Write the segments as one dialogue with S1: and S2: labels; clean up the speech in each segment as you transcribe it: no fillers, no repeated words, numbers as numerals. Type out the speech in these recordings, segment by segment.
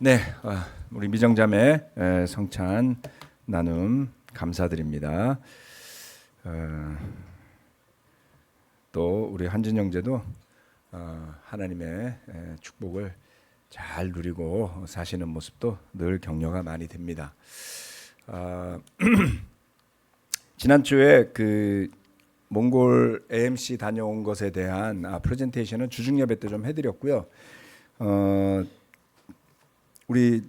S1: 네, 우리 미정자매 성찬 나눔 감사드립니다. 또 우리 한진 형제도 하나님의 축복을 잘 누리고 사시는 모습도 늘 격려가 많이 됩니다. 지난주에 그 몽골 AMC 다녀온 것에 대한 프레젠테이션은 주중 예배 때 좀 해드렸고요. 우리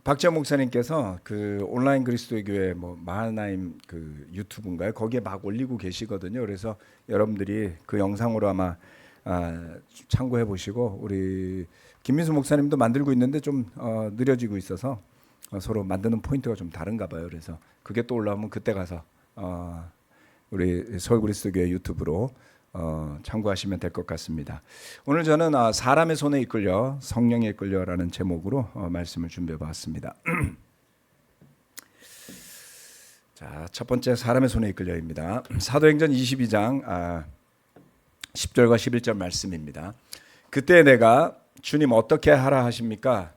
S1: 박지원 목사님께서 그 온라인 그리스도의 교회 마하나임 그 유튜브인가요? 거기에 막 올리고 계시거든요. 그래서 여러분들이 그 영상으로 아마 참고해 보시고, 우리 김민수 목사님도 만들고 있는데 좀 느려지고 있어서 서로 만드는 포인트가 좀 다른가 봐요. 그래서 그게 또 올라오면 그때 가서 우리 서울 그리스도 교회 유튜브로 참고하시면 될 것 같습니다. 오늘 저는 사람의 손에 이끌려 성령에 이끌려라는 제목으로 말씀을 준비해 봤습니다. 자, 첫 번째 사람의 손에 이끌려입니다. 사도행전 22장 10절과 11절 말씀입니다. 그때 내가 주님 어떻게 하라 하십니까?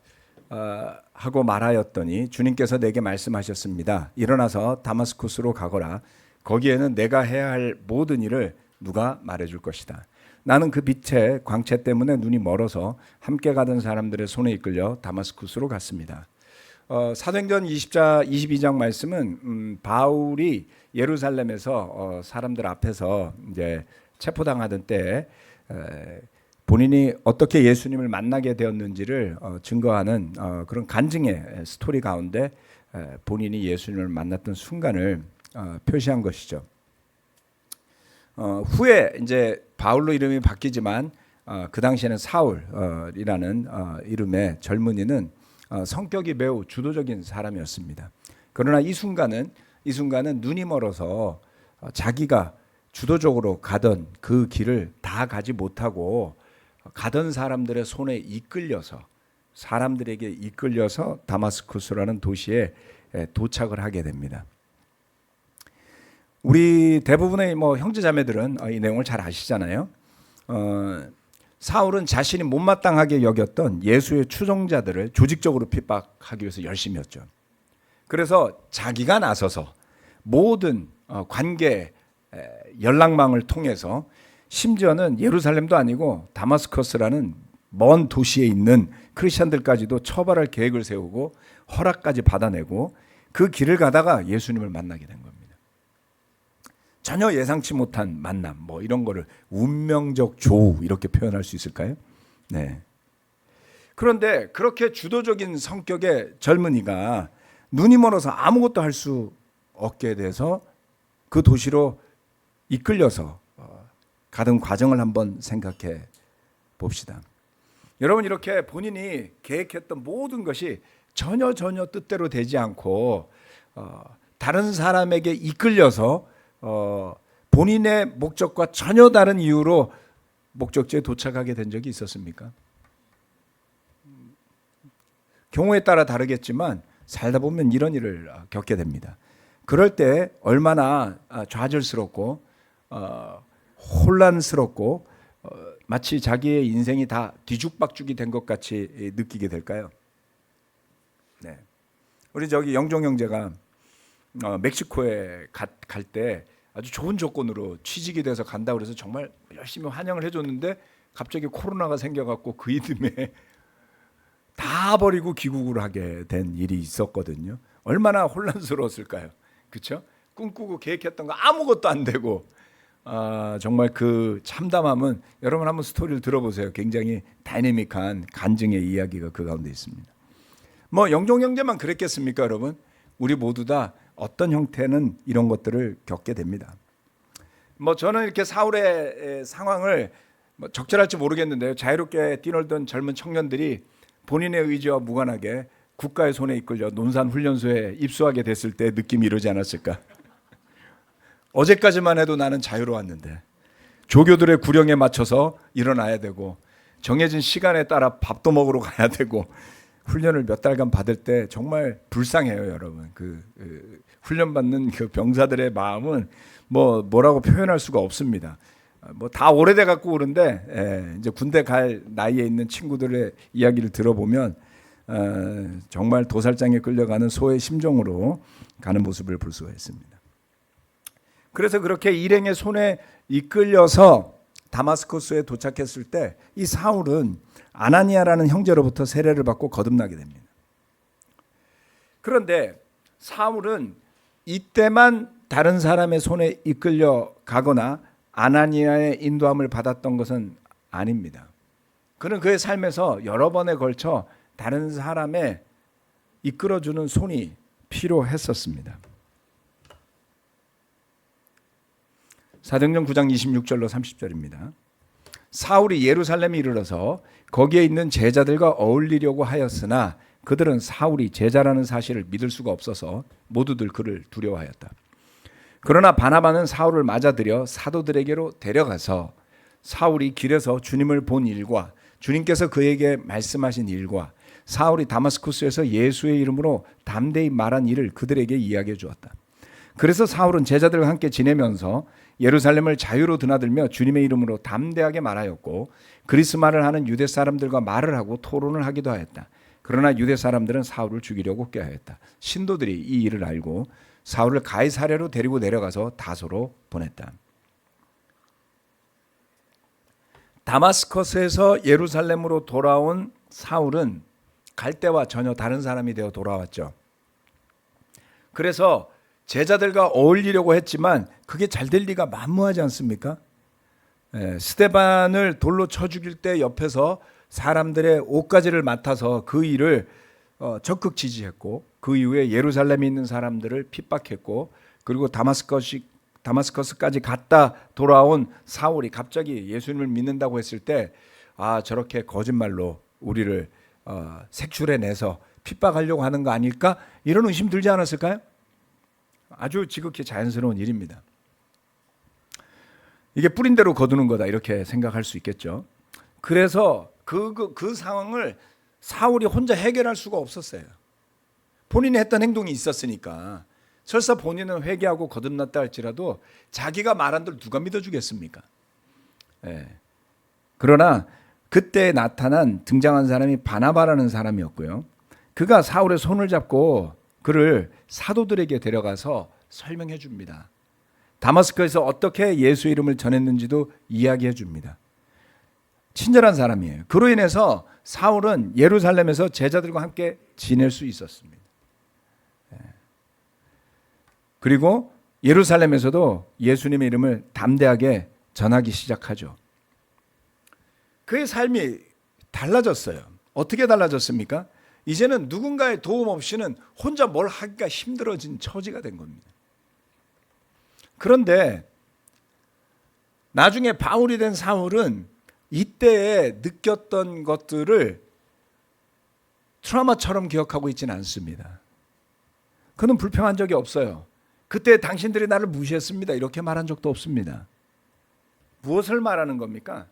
S1: 하고 말하였더니 주님께서 내게 말씀하셨습니다. 일어나서 다마스쿠스로 가거라. 거기에는 내가 해야 할 모든 일을 누가 말해줄 것이다. 나는 그 빛의 광채 때문에 눈이 멀어서 함께 가던 사람들의 손에 이끌려 다마스쿠스로 갔습니다. 사도행전 22장 말씀은 바울이 예루살렘에서 사람들 앞에서 이제 체포당하던 때 본인이 어떻게 예수님을 만나게 되었는지를 증거하는 그런 간증의 스토리 가운데 본인이 예수님을 만났던 순간을 표시한 것이죠. 후에 이제 바울로 이름이 바뀌지만 그 당시에는 사울이라는 이름의 젊은이는 성격이 매우 주도적인 사람이었습니다. 그러나 이 순간은 눈이 멀어서 자기가 주도적으로 가던 그 길을 다 가지 못하고 가던 사람들의 손에 이끌려서, 사람들에게 이끌려서 다마스쿠스라는 도시에 도착을 하게 됩니다. 우리 대부분의 형제 자매들은 이 내용을 잘 아시잖아요. 사울은 자신이 못마땅하게 여겼던 예수의 추종자들을 조직적으로 핍박하기 위해서 열심히 했죠. 그래서 자기가 나서서 모든 관계 연락망을 통해서, 심지어는 예루살렘도 아니고 다마스커스라는 먼 도시에 있는 크리스천들까지도 처벌할 계획을 세우고 허락까지 받아내고 그 길을 가다가 예수님을 만나게 된 겁니다. 전혀 예상치 못한 만남, 이런 거를 운명적 조우 이렇게 표현할 수 있을까요? 네. 그런데 그렇게 주도적인 성격의 젊은이가 눈이 멀어서 아무것도 할 수 없게 돼서 그 도시로 이끌려서 가던 과정을 한번 생각해 봅시다. 여러분, 이렇게 본인이 계획했던 모든 것이 전혀 뜻대로 되지 않고 다른 사람에게 이끌려서 본인의 목적과 전혀 다른 이유로 목적지에 도착하게 된 적이 있었습니까? 경우에 따라 다르겠지만 살다 보면 이런 일을 겪게 됩니다. 그럴 때 얼마나 좌절스럽고 혼란스럽고 마치 자기의 인생이 다 뒤죽박죽이 된 것 같이 느끼게 될까요? 네. 우리 영종 형제가 멕시코에 갈 때 아주 좋은 조건으로 취직이 돼서 간다 그래서 정말 열심히 환영을 해줬는데 갑자기 코로나가 생겨갖고 그 이듬해 다 버리고 귀국을 하게 된 일이 있었거든요. 얼마나 혼란스러웠을까요? 그렇죠? 꿈꾸고 계획했던 거 아무것도 안 되고 정말 그 참담함은, 여러분 한번 스토리를 들어보세요. 굉장히 다이내믹한 간증의 이야기가 그 가운데 있습니다. 영종 형제만 그랬겠습니까, 여러분? 우리 모두 다 어떤 형태는 이런 것들을 겪게 됩니다. 저는 이렇게 사울의 상황을 적절할지 모르겠는데요. 자유롭게 뛰놀던 젊은 청년들이 본인의 의지와 무관하게 국가의 손에 이끌려 논산훈련소에 입소하게 됐을 때 느낌이 이러지 않았을까? 어제까지만 해도 나는 자유로웠는데 조교들의 구령에 맞춰서 일어나야 되고 정해진 시간에 따라 밥도 먹으러 가야 되고 훈련을 몇 달간 받을 때 정말 불쌍해요, 여러분. 훈련 받는 그 병사들의 마음은 뭐라고 표현할 수가 없습니다. 다 오래돼 갖고 그런데 이제 군대 갈 나이에 있는 친구들의 이야기를 들어보면 정말 도살장에 끌려가는 소의 심정으로 가는 모습을 볼 수가 있습니다. 그래서 그렇게 일행의 손에 이끌려서 다마스커스에 도착했을 때 이 사울은 아나니아라는 형제로부터 세례를 받고 거듭나게 됩니다. 그런데 사울은 이때만 다른 사람의 손에 이끌려 가거나 아나니아의 인도함을 받았던 것은 아닙니다. 그는 그의 삶에서 여러 번에 걸쳐 다른 사람의 이끌어주는 손이 필요했었습니다. 사도행전 9장 26절로 30절입니다. 사울이 예루살렘에 이르러서 거기에 있는 제자들과 어울리려고 하였으나 그들은 사울이 제자라는 사실을 믿을 수가 없어서 모두들 그를 두려워하였다. 그러나 바나바는 사울을 맞아들여 사도들에게로 데려가서 사울이 길에서 주님을 본 일과 주님께서 그에게 말씀하신 일과 사울이 다마스쿠스에서 예수의 이름으로 담대히 말한 일을 그들에게 이야기해 주었다. 그래서 사울은 제자들과 함께 지내면서 예루살렘을 자유로 드나들며 주님의 이름으로 담대하게 말하였고 그리스 말을 하는 유대 사람들과 말을 하고 토론을 하기도 하였다. 그러나 유대 사람들은 사울을 죽이려고 꾀하였다. 신도들이 이 일을 알고 사울을 가이사랴로 데리고 내려가서 다소로 보냈다. 다마스커스에서 예루살렘으로 돌아온 사울은 갈 때와 전혀 다른 사람이 되어 돌아왔죠. 그래서 제자들과 어울리려고 했지만 그게 잘 될 리가 만무하지 않습니까? 스데반을 돌로 쳐 죽일 때 옆에서 사람들의 옷가지를 맡아서 그 일을 적극 지지했고 그 이후에 예루살렘에 있는 사람들을 핍박했고 그리고 다마스커스까지 갔다 돌아온 사울이 갑자기 예수님을 믿는다고 했을 때 저렇게 거짓말로 우리를 색출해내서 핍박하려고 하는 거 아닐까? 이런 의심 들지 않았을까요? 아주 지극히 자연스러운 일입니다. 이게 뿌린 대로 거두는 거다 이렇게 생각할 수 있겠죠. 그래서 그 상황을 사울이 혼자 해결할 수가 없었어요. 본인이 했던 행동이 있었으니까. 설사 본인은 회개하고 거듭났다 할지라도 자기가 말한 대로 누가 믿어주겠습니까? 그러나 그때 등장한 사람이 바나바라는 사람이었고요. 그가 사울의 손을 잡고 그를 사도들에게 데려가서 설명해 줍니다. 다마스커에서 어떻게 예수 이름을 전했는지도 이야기해 줍니다. 친절한 사람이에요. 그로 인해서 사울은 예루살렘에서 제자들과 함께 지낼 수 있었습니다. 그리고 예루살렘에서도 예수님의 이름을 담대하게 전하기 시작하죠. 그의 삶이 달라졌어요. 어떻게 달라졌습니까? 이제는 누군가의 도움 없이는 혼자 뭘 하기가 힘들어진 처지가 된 겁니다. 그런데 나중에 바울이 된 사울은 이때에 느꼈던 것들을 트라우마처럼 기억하고 있지는 않습니다. 그는 불평한 적이 없어요. 그때 당신들이 나를 무시했습니다. 이렇게 말한 적도 없습니다. 무엇을 말하는 겁니까?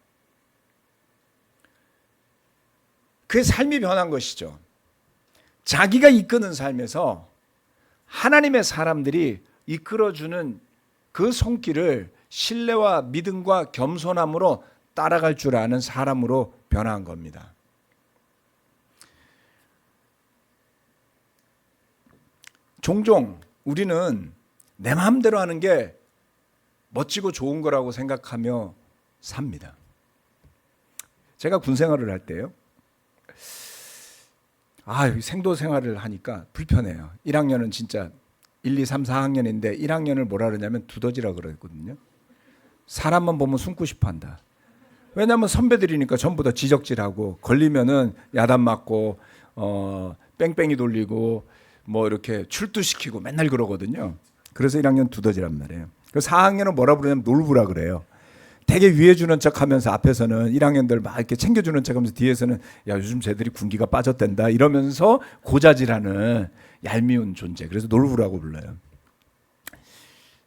S1: 그의 삶이 변한 것이죠. 자기가 이끄는 삶에서 하나님의 사람들이 이끌어주는 그 손길을 신뢰와 믿음과 겸손함으로 따라갈 줄 아는 사람으로 변한 겁니다. 종종 우리는 내 마음대로 하는 게 멋지고 좋은 거라고 생각하며 삽니다. 제가 군 생활을 할 때요. 생도 생활을 하니까 불편해요. 1학년은 진짜 1, 2, 3, 4학년인데 1학년을 뭐라 그러냐면 두더지라 그러거든요. 사람만 보면 숨고 싶어 한다. 왜냐하면 선배들이니까 전부 다 지적질하고 걸리면은 야단 맞고 뺑뺑이 돌리고 뭐 이렇게 출두시키고 맨날 그러거든요. 그래서 1학년 두더지란 말이에요. 그래서 4학년은 뭐라 그러냐면 놀부라 그래요. 되게 위해주는 척하면서 앞에서는 1학년들 막 이렇게 챙겨주는 척하면서 뒤에서는 야 요즘 쟤들이 군기가 빠졌댄다 이러면서 고자질하는 얄미운 존재. 그래서 놀부라고 불러요.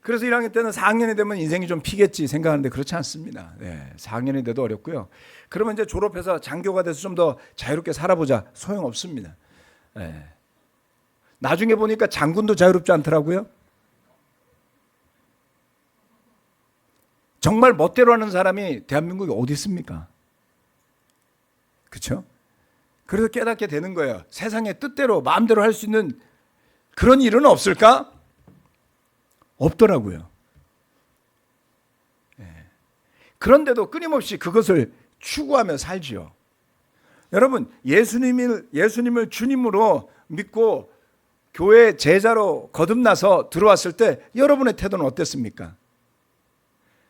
S1: 그래서 1학년 때는 4학년이 되면 인생이 좀 피겠지 생각하는데 그렇지 않습니다. 4학년이 돼도 어렵고요. 그러면 이제 졸업해서 장교가 돼서 좀 더 자유롭게 살아보자. 소용없습니다. 나중에 보니까 장군도 자유롭지 않더라고요. 정말 멋대로 하는 사람이 대한민국에 어디 있습니까? 그렇죠? 그래서 깨닫게 되는 거예요. 세상의 뜻대로 마음대로 할 수 있는 그런 일은 없을까? 없더라고요. 그런데도 끊임없이 그것을 추구하며 살지요. 여러분, 예수님을 주님으로 믿고 교회 제자로 거듭나서 들어왔을 때 여러분의 태도는 어땠습니까?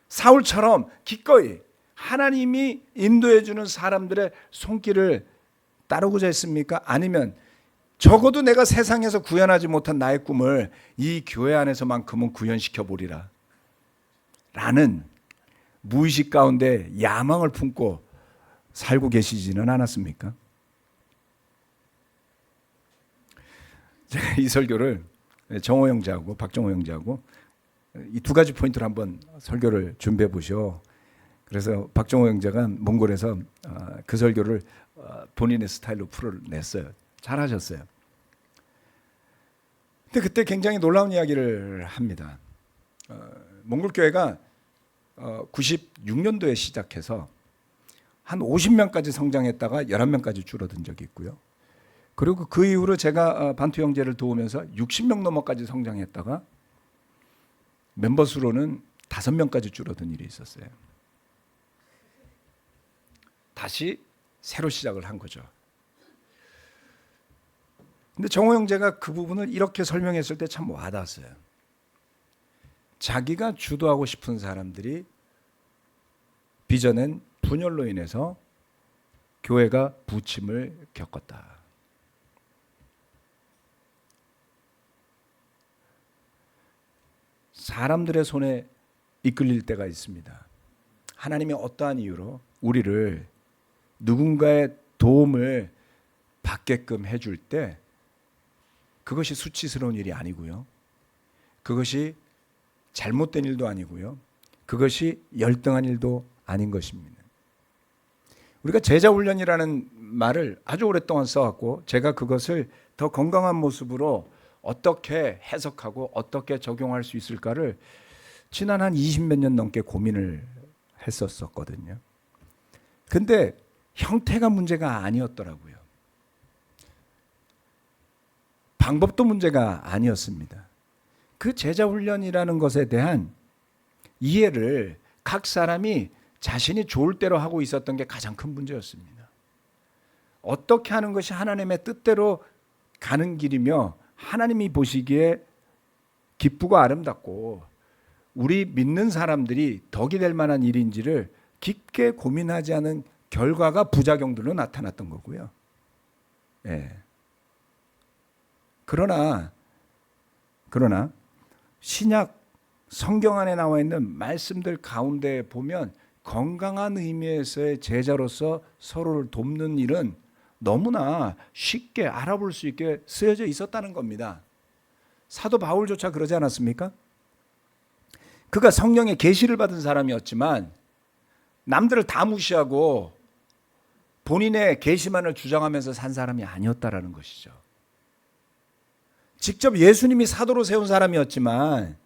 S1: 사울처럼 기꺼이 하나님이 인도해 주는 사람들의 손길을 따르고자 했습니까? 아니면 적어도 내가 세상에서 구현하지 못한 나의 꿈을 이 교회 안에서만큼은 구현시켜 보리라 라는 무의식 가운데 야망을 품고 살고 계시지는 않았습니까? 제가 이 설교를 정호 형제하고 박정호 형제하고 이 두 가지 포인트로 한번 설교를 준비해 보시오. 그래서 박정호 형제가 몽골에서 그 설교를 본인의 스타일로 풀어냈어요. 잘하셨어요. 근데 그때 굉장히 놀라운 이야기를 합니다. 몽골 교회가 96년도에 시작해서 한 50명까지 성장했다가 11명까지 줄어든 적이 있고요. 그리고 그 이후로 제가 반투 형제를 도우면서 60명 넘어까지 성장했다가 멤버 수로는 5명까지 줄어든 일이 있었어요. 다시 새로 시작을 한 거죠. 근데 정호 형제가 그 부분을 이렇게 설명했을 때 참 와닿았어요. 자기가 주도하고 싶은 사람들이 빚어낸 분열로 인해서 교회가 부침을 겪었다. 사람들의 손에 이끌릴 때가 있습니다. 하나님이 어떠한 이유로 우리를 누군가의 도움을 받게끔 해줄 때 그것이 수치스러운 일이 아니고요. 그것이 잘못된 일도 아니고요. 그것이 열등한 일도 아닌 것입니다. 우리가 제자훈련이라는 말을 아주 오랫동안 써왔고 제가 그것을 더 건강한 모습으로 어떻게 해석하고 어떻게 적용할 수 있을까를 지난 한 20몇 년 넘게 고민을 했었거든요. 근데 형태가 문제가 아니었더라고요. 방법도 문제가 아니었습니다. 그 제자훈련이라는 것에 대한 이해를 각 사람이 자신이 좋을 대로 하고 있었던 게 가장 큰 문제였습니다. 어떻게 하는 것이 하나님의 뜻대로 가는 길이며 하나님이 보시기에 기쁘고 아름답고 우리 믿는 사람들이 덕이 될 만한 일인지를 깊게 고민하지 않은 결과가 부작용들로 나타났던 거고요. 예. 그러나 신약 성경 안에 나와 있는 말씀들 가운데 보면 건강한 의미에서의 제자로서 서로를 돕는 일은 너무나 쉽게 알아볼 수 있게 쓰여져 있었다는 겁니다. 사도 바울조차 그러지 않았습니까? 그가 성령의 계시를 받은 사람이었지만 남들을 다 무시하고 본인의 계시만을 주장하면서 산 사람이 아니었다라는 것이죠. 직접 예수님이 사도로 세운 사람이었지만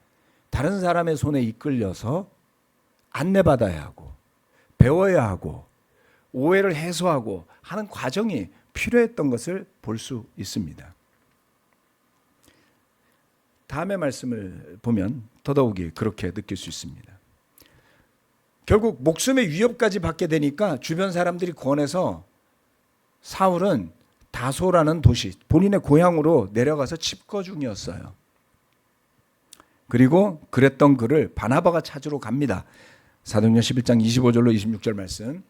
S1: 다른 사람의 손에 이끌려서 안내받아야 하고 배워야 하고 오해를 해소하고 하는 과정이 필요했던 것을 볼 수 있습니다. 다음의 말씀을 보면 더더욱이 그렇게 느낄 수 있습니다. 결국 목숨의 위협까지 받게 되니까 주변 사람들이 권해서 사울은 다소라는 도시, 본인의 고향으로 내려가서 칩거 중이었어요. 그리고 그랬던 그를 바나바가 찾으러 갑니다. 사도행전 11장 25절로 26절 말씀.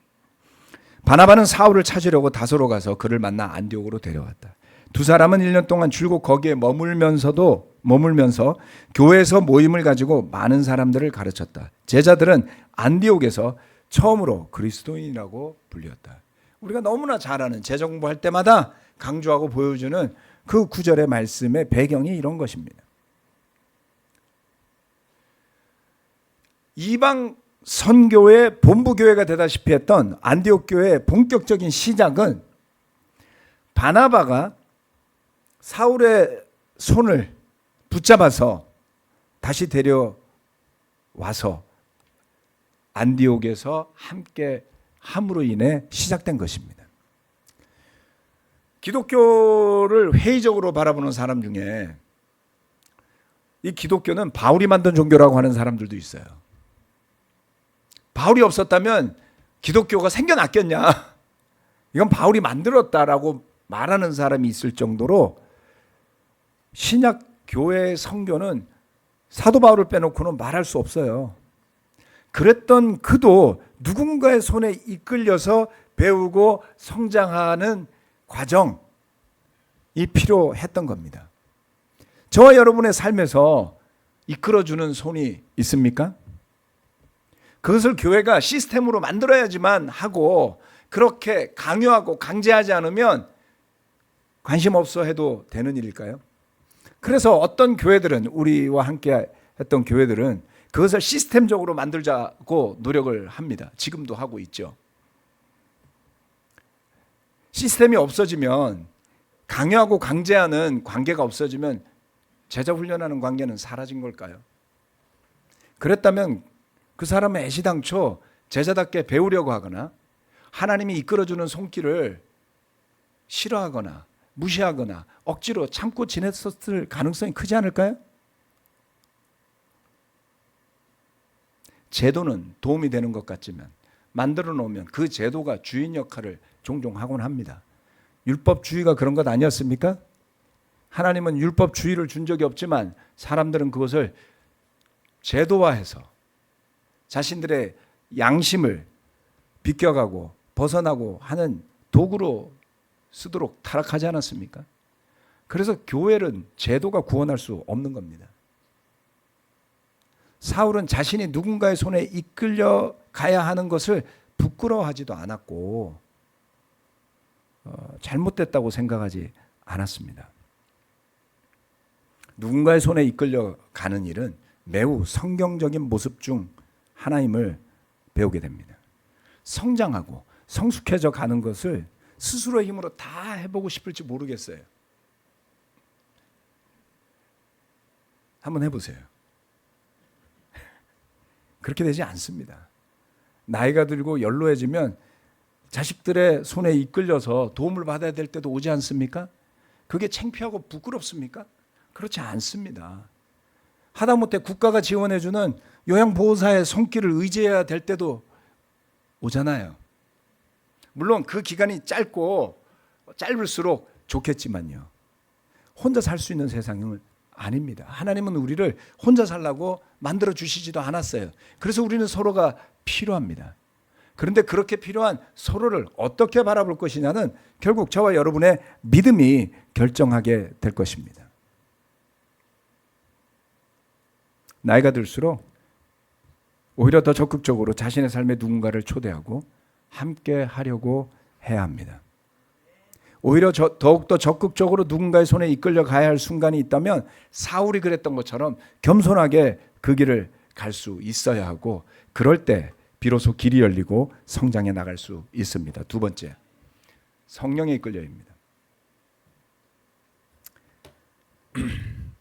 S1: 바나바는 사울을 찾으려고 다소로 가서 그를 만나 안디옥으로 데려왔다. 두 사람은 1년 동안 줄곧 거기에 머물면서 교회에서 모임을 가지고 많은 사람들을 가르쳤다. 제자들은 안디옥에서 처음으로 그리스도인이라고 불렸다. 우리가 너무나 잘 아는 제자 공부할 때마다 강조하고 보여주는 그 구절의 말씀의 배경이 이런 것입니다. 이방 선교의 본부교회가 되다시피 했던 안디옥 교회의 본격적인 시작은 바나바가 사울의 손을 붙잡아서 다시 데려와서 안디옥에서 함께 함으로 인해 시작된 것입니다. 기독교를 회의적으로 바라보는 사람 중에 이 기독교는 바울이 만든 종교라고 하는 사람들도 있어요. 바울이 없었다면 기독교가 생겨났겠냐? 이건 바울이 만들었다라고 말하는 사람이 있을 정도로 신약 교회의 선교는 사도 바울을 빼놓고는 말할 수 없어요. 그랬던 그도 누군가의 손에 이끌려서 배우고 성장하는 과정이 필요했던 겁니다. 저와 여러분의 삶에서 이끌어주는 손이 있습니까? 그것을 교회가 시스템으로 만들어야지만 하고 그렇게 강요하고 강제하지 않으면 관심 없어 해도 되는 일일까요? 그래서 어떤 교회들은, 우리와 함께 했던 교회들은 그것을 시스템적으로 만들자고 노력을 합니다. 지금도 하고 있죠. 시스템이 없어지면, 강요하고 강제하는 관계가 없어지면 제자 훈련하는 관계는 사라진 걸까요? 그랬다면 그 사람은 애시당초 제자답게 배우려고 하거나 하나님이 이끌어주는 손길을 싫어하거나 무시하거나 억지로 참고 지냈었을 가능성이 크지 않을까요? 제도는 도움이 되는 것 같지만 만들어 놓으면 그 제도가 주인 역할을 종종 하곤 합니다. 율법주의가 그런 것 아니었습니까? 하나님은 율법주의를 준 적이 없지만 사람들은 그것을 제도화해서 자신들의 양심을 비껴가고 벗어나고 하는 도구로 쓰도록 타락하지 않았습니까? 그래서 교회는 제도가 구원할 수 없는 겁니다. 사울은 자신이 누군가의 손에 이끌려 가야 하는 것을 부끄러워하지도 않았고 잘못됐다고 생각하지 않았습니다. 누군가의 손에 이끌려 가는 일은 매우 성경적인 모습 중 하나임을 배우게 됩니다. 성장하고 성숙해져 가는 것을 스스로의 힘으로 다 해보고 싶을지 모르겠어요. 한번 해보세요. 그렇게 되지 않습니다. 나이가 들고 연로해지면 자식들의 손에 이끌려서 도움을 받아야 될 때도 오지 않습니까? 그게 창피하고 부끄럽습니까? 그렇지 않습니다. 하다못해 국가가 지원해주는 요양보호사의 손길을 의지해야 될 때도 오잖아요. 물론 그 기간이 짧을수록 좋겠지만요. 혼자 살 수 있는 세상은 아닙니다. 하나님은 우리를 혼자 살라고 만들어 주시지도 않았어요. 그래서 우리는 서로가 필요합니다. 그런데 그렇게 필요한 서로를 어떻게 바라볼 것이냐는 결국 저와 여러분의 믿음이 결정하게 될 것입니다. 나이가 들수록 오히려 더 적극적으로 자신의 삶에 누군가를 초대하고 함께 하려고 해야 합니다. 오히려 더욱더 적극적으로 누군가의 손에 이끌려 가야 할 순간이 있다면 사울이 그랬던 것처럼 겸손하게 그 길을 갈 수 있어야 하고 그럴 때 비로소 길이 열리고 성장해 나갈 수 있습니다. 두 번째, 성령에 이끌려입니다.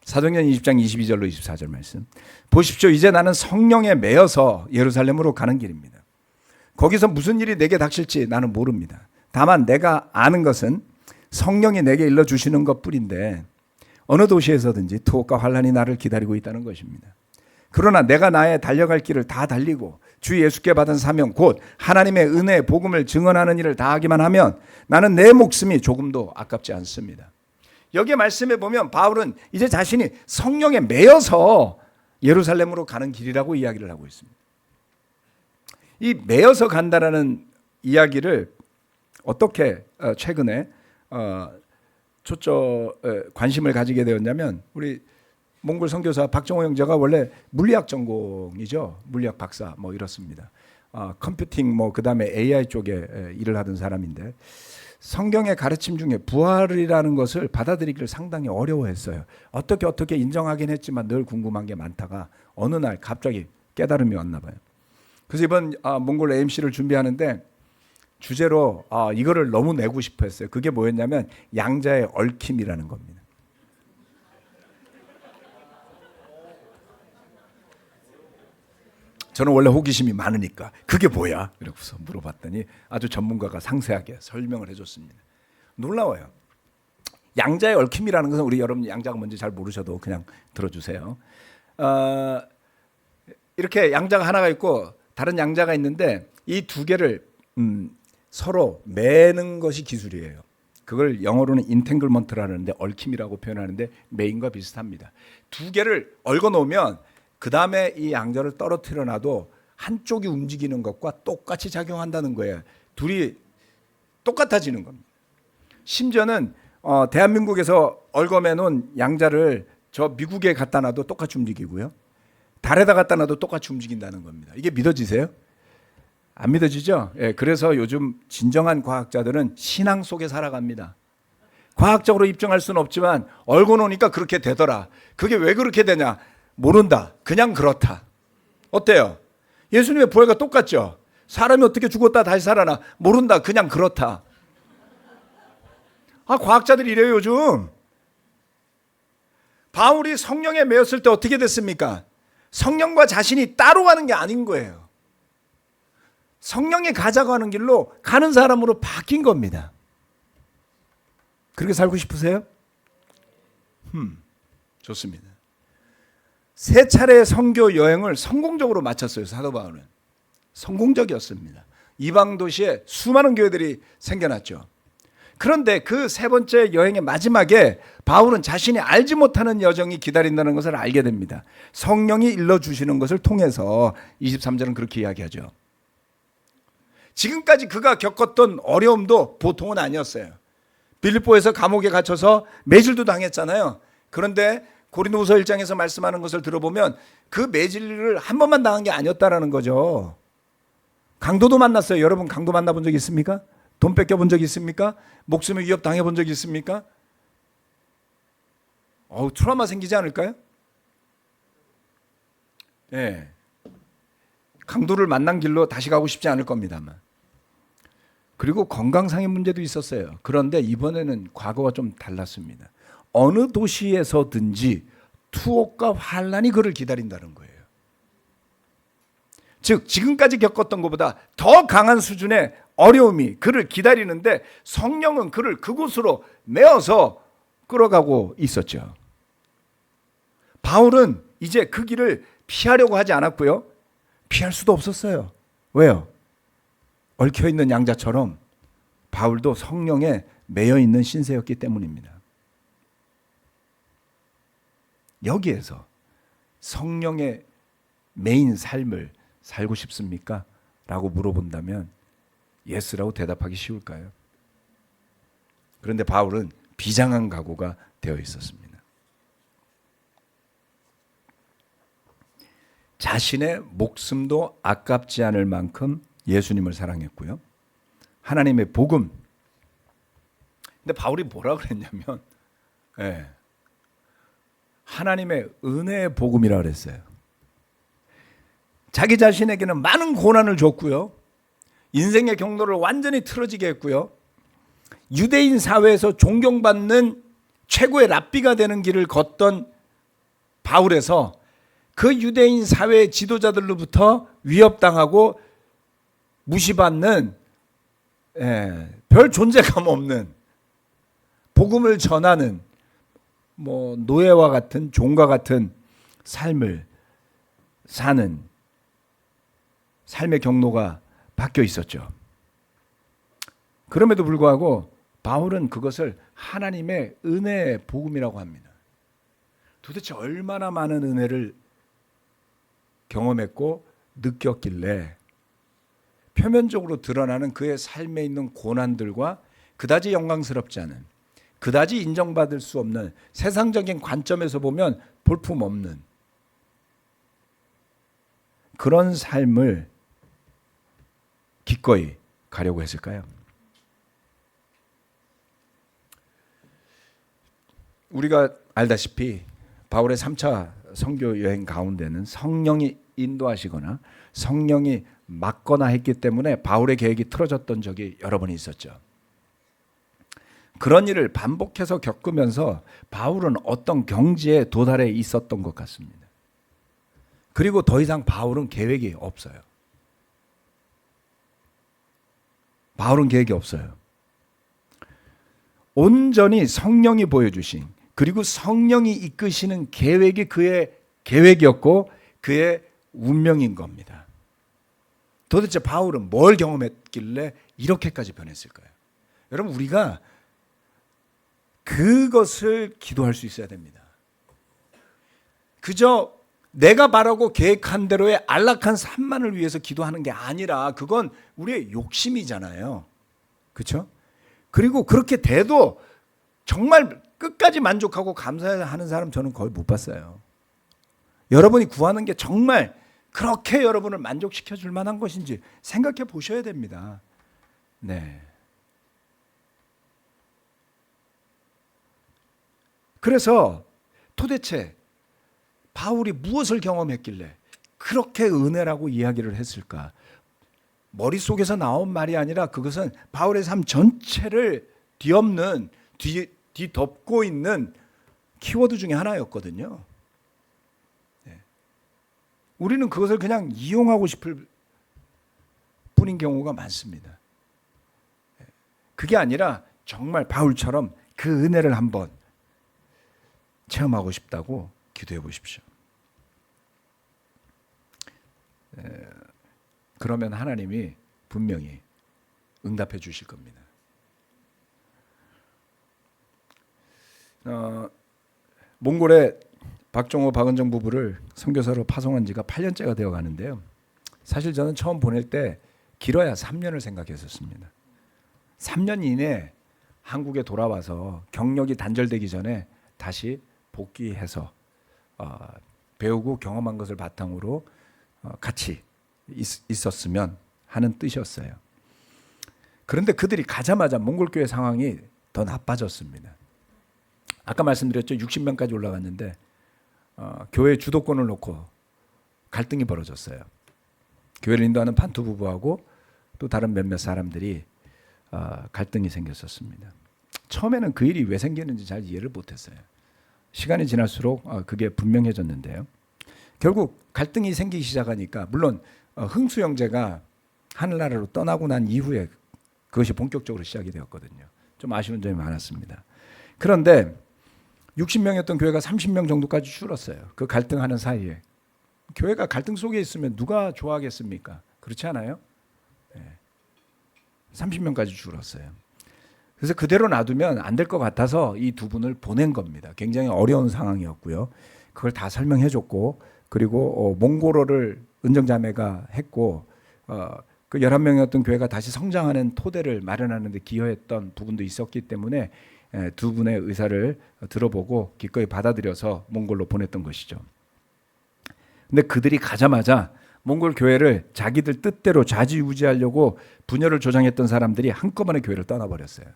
S1: 사도행전 20장 22절로 24절 말씀. 보십시오. 이제 나는 성령에 매여서 예루살렘으로 가는 길입니다. 거기서 무슨 일이 내게 닥칠지 나는 모릅니다. 다만 내가 아는 것은 성령이 내게 일러주시는 것뿐인데 어느 도시에서든지 투옥과 환란이 나를 기다리고 있다는 것입니다. 그러나 내가 나의 달려갈 길을 다 달리고 주 예수께 받은 사명 곧 하나님의 은혜의 복음을 증언하는 일을 다하기만 하면 나는 내 목숨이 조금도 아깝지 않습니다. 여기 말씀에 보면 바울은 이제 자신이 성령에 매여서 예루살렘으로 가는 길이라고 이야기를 하고 있습니다. 이 매여서 간다라는 이야기를 어떻게 최근에 관심을 가지게 되었냐면 우리 몽골 선교사 박정호 형제가 원래 물리학 전공이죠. 물리학 박사 뭐 이렇습니다. 컴퓨팅 뭐 그다음에 AI 쪽에 일을 하던 사람인데 성경의 가르침 중에 부활이라는 것을 받아들이기를 상당히 어려워했어요. 어떻게 인정하긴 했지만 늘 궁금한 게 많다가 어느 날 갑자기 깨달음이 왔나 봐요. 그래서 이번 몽골 AMC를 준비하는데 주제로 이거를 너무 내고 싶어 했어요. 그게 뭐였냐면 양자의 얽힘이라는 겁니다. 저는 원래 호기심이 많으니까 그게 뭐야? 이러고서 물어봤더니 아주 전문가가 상세하게 설명을 해줬습니다. 놀라워요. 양자의 얽힘이라는 것은 우리 여러분 양자가 뭔지 잘 모르셔도 그냥 들어주세요. 이렇게 양자가 하나가 있고 다른 양자가 있는데 이 두 개를 서로 매는 것이 기술이에요. 그걸 영어로는 인탱글먼트라는데 얽힘이라고 표현하는데 매인과 비슷합니다. 두 개를 얽어 놓으면 그 다음에 이 양자를 떨어뜨려 놔도 한쪽이 움직이는 것과 똑같이 작용한다는 거예요. 둘이 똑같아지는 겁니다. 심지어는 대한민국에서 얽어매 놓은 양자를 저 미국에 갖다 놔도 똑같이 움직이고요. 달에다 갖다 놔도 똑같이 움직인다는 겁니다. 이게 믿어지세요? 안 믿어지죠? 예, 그래서 요즘 진정한 과학자들은 신앙 속에 살아갑니다. 과학적으로 입증할 수는 없지만 얽어 놓으니까 그렇게 되더라. 그게 왜 그렇게 되냐? 모른다. 그냥 그렇다. 어때요? 예수님의 부활과 똑같죠? 사람이 어떻게 죽었다 다시 살아나? 모른다. 그냥 그렇다. 과학자들이 이래요 요즘. 바울이 성령에 매였을 때 어떻게 됐습니까? 성령과 자신이 따로 가는 게 아닌 거예요. 성령이 가자고 하는 길로 가는 사람으로 바뀐 겁니다. 그렇게 살고 싶으세요? 좋습니다. 3차례의 선교 여행을 성공적으로 마쳤어요. 사도 바울은. 성공적이었습니다. 이방 도시에 수많은 교회들이 생겨났죠. 그런데 그 3번째 여행의 마지막에 바울은 자신이 알지 못하는 여정이 기다린다는 것을 알게 됩니다. 성령이 일러주시는 것을 통해서 23절은 그렇게 이야기하죠. 지금까지 그가 겪었던 어려움도 보통은 아니었어요. 빌립보에서 감옥에 갇혀서 매질도 당했잖아요. 그런데 고린도후서 1장에서 말씀하는 것을 들어보면 그 매질을 한 번만 당한 게 아니었다라는 거죠. 강도도 만났어요. 여러분 강도 만나본 적 있습니까? 돈 뺏겨본 적 있습니까? 목숨에 위협 당해본 적 있습니까? 트라우마 생기지 않을까요? 네. 강도를 만난 길로 다시 가고 싶지 않을 겁니다만. 그리고 건강상의 문제도 있었어요. 그런데 이번에는 과거와 좀 달랐습니다. 어느 도시에서든지 투옥과 환란이 그를 기다린다는 거예요. 즉 지금까지 겪었던 것보다 더 강한 수준의 어려움이 그를 기다리는데 성령은 그를 그곳으로 메어서 끌어가고 있었죠. 바울은 이제 그 길을 피하려고 하지 않았고요. 피할 수도 없었어요. 왜요? 얽혀있는 양자처럼 바울도 성령에 매여있는 신세였기 때문입니다. 여기에서 성령의 매인 삶을 살고 싶습니까? 라고 물어본다면 예스라고 대답하기 쉬울까요? 그런데 바울은 비장한 각오가 되어 있었습니다. 자신의 목숨도 아깝지 않을 만큼 예수님을 사랑했고요. 하나님의 복음. 근데 바울이 뭐라 그랬냐면 하나님의 은혜의 복음이라 그랬어요. 자기 자신에게는 많은 고난을 줬고요. 인생의 경로를 완전히 틀어지게 했고요. 유대인 사회에서 존경받는 최고의 랍비가 되는 길을 걷던 바울에서 그 유대인 사회의 지도자들로부터 위협당하고 무시받는 별 존재감 없는 복음을 전하는 노예와 같은 종과 같은 삶을 사는 삶의 경로가 바뀌어 있었죠. 그럼에도 불구하고 바울은 그것을 하나님의 은혜의 복음이라고 합니다. 도대체 얼마나 많은 은혜를 경험했고 느꼈길래 표면적으로 드러나는 그의 삶에 있는 고난들과 그다지 영광스럽지 않은, 그다지 인정받을 수 없는, 세상적인 관점에서 보면 볼품없는 그런 삶을 기꺼이 가려고 했을까요? 우리가 알다시피 바울의 3차 선교 여행 가운데는 성령이 인도하시거나 성령이 막거나 했기 때문에 바울의 계획이 틀어졌던 적이 여러 번 있었죠. 그런 일을 반복해서 겪으면서 바울은 어떤 경지에 도달해 있었던 것 같습니다. 그리고 더 이상 바울은 계획이 없어요. 바울은 계획이 없어요. 온전히 성령이 보여주신, 그리고 성령이 이끄시는 계획이 그의 계획이었고 그의 운명인 겁니다. 도대체 바울은 뭘 경험했길래 이렇게까지 변했을까요? 여러분, 우리가 그것을 기도할 수 있어야 됩니다. 그저 내가 바라고 계획한 대로의 안락한 삶만을 위해서 기도하는 게 아니라 그건 우리의 욕심이잖아요. 그렇죠? 그리고 그렇게 돼도 정말 끝까지 만족하고 감사하는 사람 저는 거의 못 봤어요. 여러분이 구하는 게 정말 그렇게 여러분을 만족시켜 줄 만한 것인지 생각해 보셔야 됩니다. 네. 그래서 도대체 바울이 무엇을 경험했길래 그렇게 은혜라고 이야기를 했을까? 머릿속에서 나온 말이 아니라 그것은 바울의 삶 전체를 뒤덮고 있는 키워드 중에 하나였거든요. 네. 우리는 그것을 그냥 이용하고 싶을 뿐인 경우가 많습니다. 그게 아니라 정말 바울처럼 그 은혜를 한번 체험하고 싶다고 기도해 보십시오. 그러면 하나님이 분명히 응답해 주실 겁니다. 몽골에 박종호, 박은정 부부를 선교사로 파송한 지가 8년째가 되어 가는데요. 사실 저는 처음 보낼 때 길어야 3년을 생각했었습니다. 3년 이내 한국에 돌아와서 경력이 단절되기 전에 다시 복귀해서 배우고 경험한 것을 바탕으로 같이 있었으면 하는 뜻이었어요. 그런데 그들이 가자마자 몽골교회 상황이 더 나빠졌습니다. 아까 말씀드렸죠. 60명까지 올라갔는데 교회 주도권을 놓고 갈등이 벌어졌어요. 교회를 인도하는 반투 부부하고 또 다른 몇몇 사람들이 갈등이 생겼었습니다. 처음에는 그 일이 왜 생기는지 잘 이해를 못했어요. 시간이 지날수록 그게 분명해졌는데요. 결국 갈등이 생기기 시작하니까 물론 흥수 형제가 하늘나라로 떠나고 난 이후에 그것이 본격적으로 시작이 되었거든요. 좀 아쉬운 점이 많았습니다. 그런데 60명이었던 교회가 30명 정도까지 줄었어요. 그 갈등하는 사이에. 교회가 갈등 속에 있으면 누가 좋아하겠습니까? 그렇지 않아요? 네. 30명까지 줄었어요. 그래서 그대로 놔두면 안 될 것 같아서 이 두 분을 보낸 겁니다. 굉장히 어려운 상황이었고요. 그걸 다 설명해 줬고, 그리고 몽골어를 은정자매가 했고, 그 11명이었던 교회가 다시 성장하는 토대를 마련하는 데 기여했던 부분도 있었기 때문에 두 분의 의사를 들어보고 기꺼이 받아들여서 몽골로 보냈던 것이죠. 근데 그들이 가자마자 몽골 교회를 자기들 뜻대로 좌지우지하려고 분열을 조장했던 사람들이 한꺼번에 교회를 떠나버렸어요.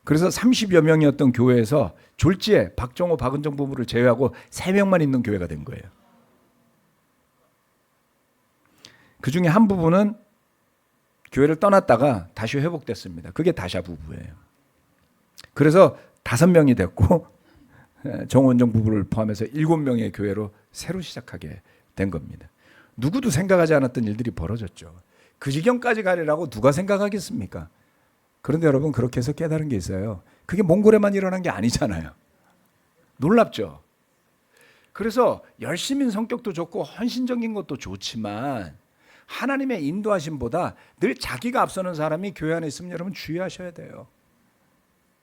S1: 그래서 30여 명이었던 교회에서 졸지에 박종호, 박은정 부부를 제외하고 3명만 있는 교회가 된 거예요. 그 중에 한 부부는 교회를 떠났다가 다시 회복됐습니다. 그게 다샤 부부예요. 그래서 5명이 됐고 정원정 부부를 포함해서 7명의 교회로 새로 시작하게 된 겁니다. 누구도 생각하지 않았던 일들이 벌어졌죠. 그 지경까지 가리라고 누가 생각하겠습니까? 그런데 여러분, 그렇게 해서 깨달은 게 있어요. 그게 몽골에만 일어난 게 아니잖아요. 놀랍죠? 그래서 열심인 성격도 좋고 헌신적인 것도 좋지만 하나님의 인도하심보다 늘 자기가 앞서는 사람이 교회 안에 있으면 여러분 주의하셔야 돼요.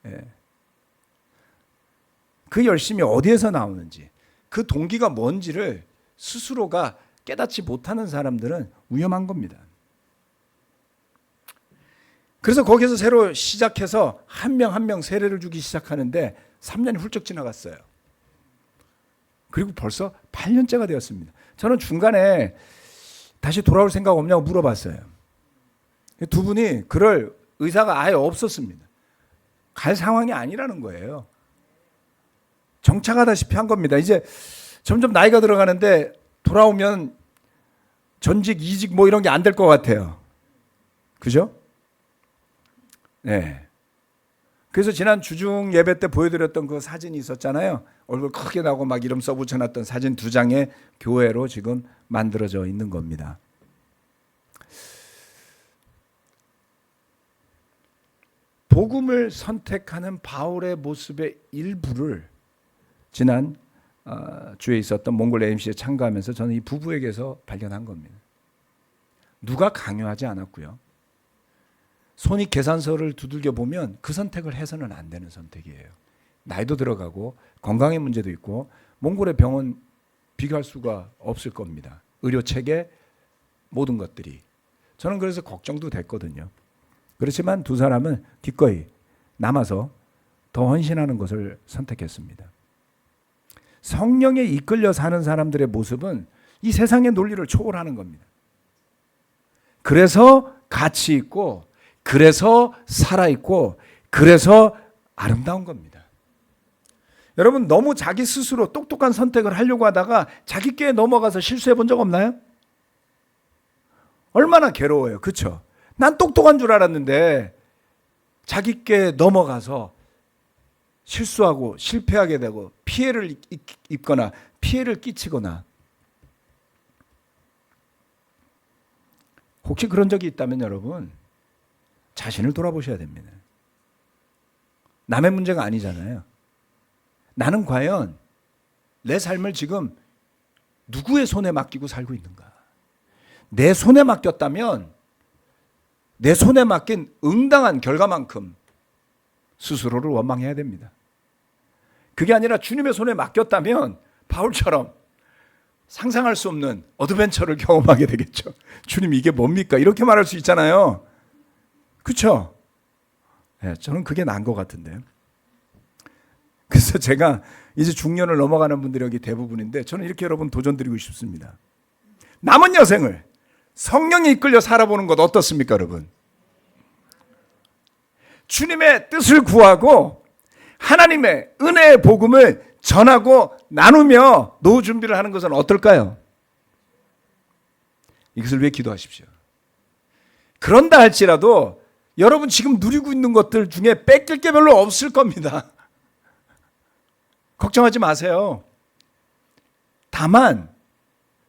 S1: 예. 그 열심이 어디에서 나오는지, 그 동기가 뭔지를 스스로가 깨닫지 못하는 사람들은 위험한 겁니다. 그래서 거기서 새로 시작해서 한 명 한 명 세례를 주기 시작하는데 3년이 훌쩍 지나갔어요. 그리고 벌써 8년째가 되었습니다. 저는 중간에 다시 돌아올 생각 없냐고 물어봤어요. 두 분이 그럴 의사가 아예 없었습니다. 갈 상황이 아니라는 거예요. 정착하다시피 한 겁니다. 이제 점점 나이가 들어가는데 돌아오면 전직, 이직 뭐 이런 게 안 될 것 같아요. 그죠? 네. 그래서 지난 주중 예배 때 보여드렸던 그 사진이 있었잖아요. 얼굴 크게 나오고 막 이름 써붙여놨던 사진 2장의 교회로 지금 만들어져 있는 겁니다. 복음을 선택하는 바울의 모습의 일부를 지난 주에 있었던 몽골 AMC에 참가하면서 저는 이 부부에게서 발견한 겁니다. 누가 강요하지 않았고요. 손익 계산서를 두들겨 보면 그 선택을 해서는 안 되는 선택이에요. 나이도 들어가고 건강의 문제도 있고 몽골의 병원 비교할 수가 없을 겁니다. 의료 체계 모든 것들이. 저는 그래서 걱정도 됐거든요. 그렇지만 두 사람은 기꺼이 남아서 더 헌신하는 것을 선택했습니다. 성령에 이끌려 사는 사람들의 모습은 이 세상의 논리를 초월하는 겁니다. 그래서 가치 있고, 그래서 살아있고, 그래서 아름다운 겁니다. 여러분, 너무 자기 스스로 똑똑한 선택을 하려고 하다가 자기 꾀에 넘어가서 실수해 본 적 없나요? 얼마나 괴로워요. 그렇죠? 난 똑똑한 줄 알았는데 자기 꾀에 넘어가서 실수하고 실패하게 되고 피해를 입거나 피해를 끼치거나. 혹시 그런 적이 있다면 여러분 자신을 돌아보셔야 됩니다. 남의 문제가 아니잖아요. 나는 과연 내 삶을 지금 누구의 손에 맡기고 살고 있는가? 내 손에 맡겼다면 내 손에 맡긴 응당한 결과만큼 스스로를 원망해야 됩니다. 그게 아니라 주님의 손에 맡겼다면 바울처럼 상상할 수 없는 어드벤처를 경험하게 되겠죠. 주님 이게 뭡니까? 이렇게 말할 수 있잖아요. 그렇죠? 네, 저는 그게 나은 것 같은데요. 그래서 제가 이제 중년을 넘어가는 분들이 여기 대부분인데 저는 이렇게 여러분 도전드리고 싶습니다. 남은 여생을 성령에 이끌려 살아보는 것 어떻습니까, 여러분? 주님의 뜻을 구하고 하나님의 은혜의 복음을 전하고 나누며 노후 준비를 하는 것은 어떨까요? 이것을 위해 기도하십시오. 그런다 할지라도 여러분 지금 누리고 있는 것들 중에 뺏길 게 별로 없을 겁니다. 걱정하지 마세요. 다만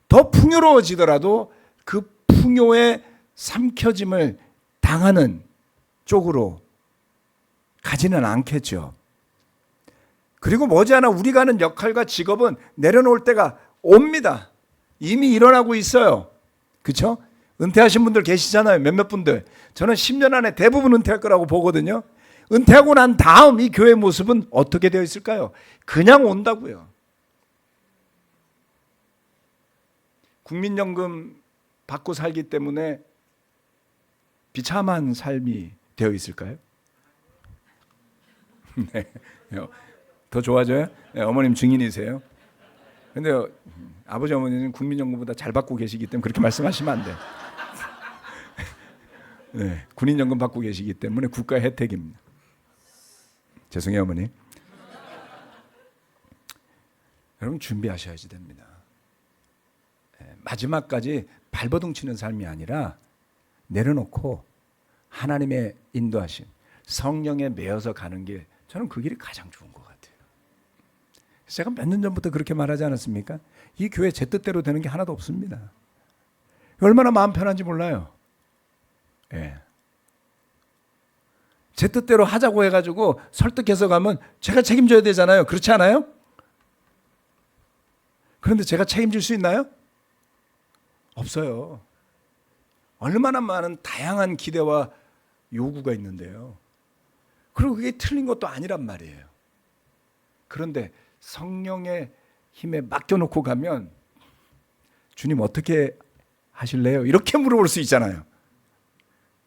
S1: 더 풍요로워지더라도 그 풍요의 삼켜짐을 당하는 쪽으로 가지는 않겠죠. 그리고 머지않아 우리가 하는 역할과 직업은 내려놓을 때가 옵니다. 이미 일어나고 있어요. 그렇죠? 은퇴하신 분들 계시잖아요. 몇몇 분들. 저는 10년 안에 대부분 은퇴할 거라고 보거든요. 은퇴하고 난 다음 이 교회의 모습은 어떻게 되어 있을까요? 그냥 온다고요. 국민연금 받고 살기 때문에 비참한 삶이 되어 있을까요? 네. 더 좋아져요? 네, 어머님 증인이세요. 근데 아버지 어머니는 국민연금보다 잘 받고 계시기 때문에 그렇게 말씀하시면 안 돼요. 네, 군인연금 받고 계시기 때문에 국가의 혜택입니다. 죄송해요 어머니. 여러분 준비하셔야지 됩니다. 마지막까지 발버둥 치는 삶이 아니라 내려놓고 하나님의 인도하심, 성령에 매여서 가는 게 저는 그 길이 가장 좋은 것 같아요. 제가 몇 년 전부터 그렇게 말하지 않았습니까? 이 교회 제 뜻대로 되는 게 하나도 없습니다. 얼마나 마음 편한지 몰라요. 예. 제 뜻대로 하자고 해가지고 설득해서 가면 제가 책임져야 되잖아요. 그렇지 않아요? 그런데 제가 책임질 수 있나요? 없어요. 얼마나 많은 다양한 기대와 요구가 있는데요. 그리고 그게 틀린 것도 아니란 말이에요. 그런데 성령의 힘에 맡겨놓고 가면 주님 어떻게 하실래요? 이렇게 물어볼 수 있잖아요.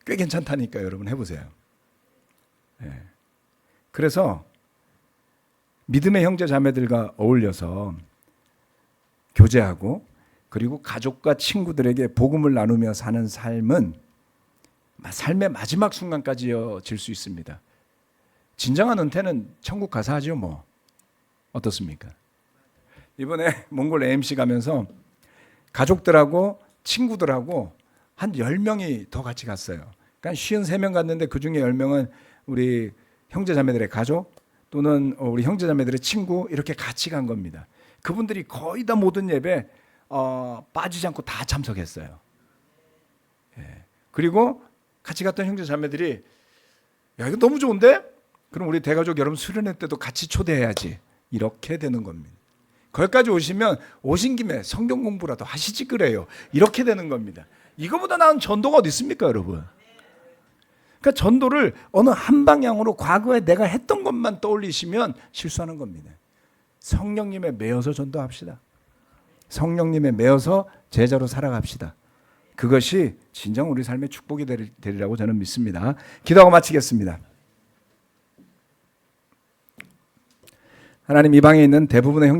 S1: 꽤 괜찮다니까요. 여러분 해보세요. 네. 그래서 믿음의 형제 자매들과 어울려서 교제하고 그리고 가족과 친구들에게 복음을 나누며 사는 삶은 삶의 마지막 순간까지 이어질 수 있습니다. 진정한 은퇴는 천국 가서 하죠 뭐. 어떻습니까? 이번에 몽골 AMC 가면서 가족들하고 친구들하고 한 10명이 더 같이 갔어요. 그러니까 53명 갔는데 그중에 10명은 우리 형제자매들의 가족 또는 우리 형제자매들의 친구 이렇게 같이 간 겁니다. 그분들이 거의 다 모든 예배 빠지지 않고 다 참석했어요. 예. 그리고 같이 갔던 형제자매들이 야, 이거 너무 좋은데? 그럼 우리 대가족 여러분 수련회 때도 같이 초대해야지. 이렇게 되는 겁니다. 거기까지 오시면 오신 김에 성경 공부라도 하시지 그래요. 이렇게 되는 겁니다. 이거보다 나은 전도가 어디 있습니까, 여러분? 그러니까 전도를 어느 한 방향으로 과거에 내가 했던 것만 떠올리시면 실수하는 겁니다. 성령님에 매여서 전도합시다. 성령님에 매여서 제자로 살아갑시다. 그것이 진정 우리 삶의 축복이 되리라고 저는 믿습니다. 기도하고 마치겠습니다. 하나님, 이 방에 있는 대부분의 형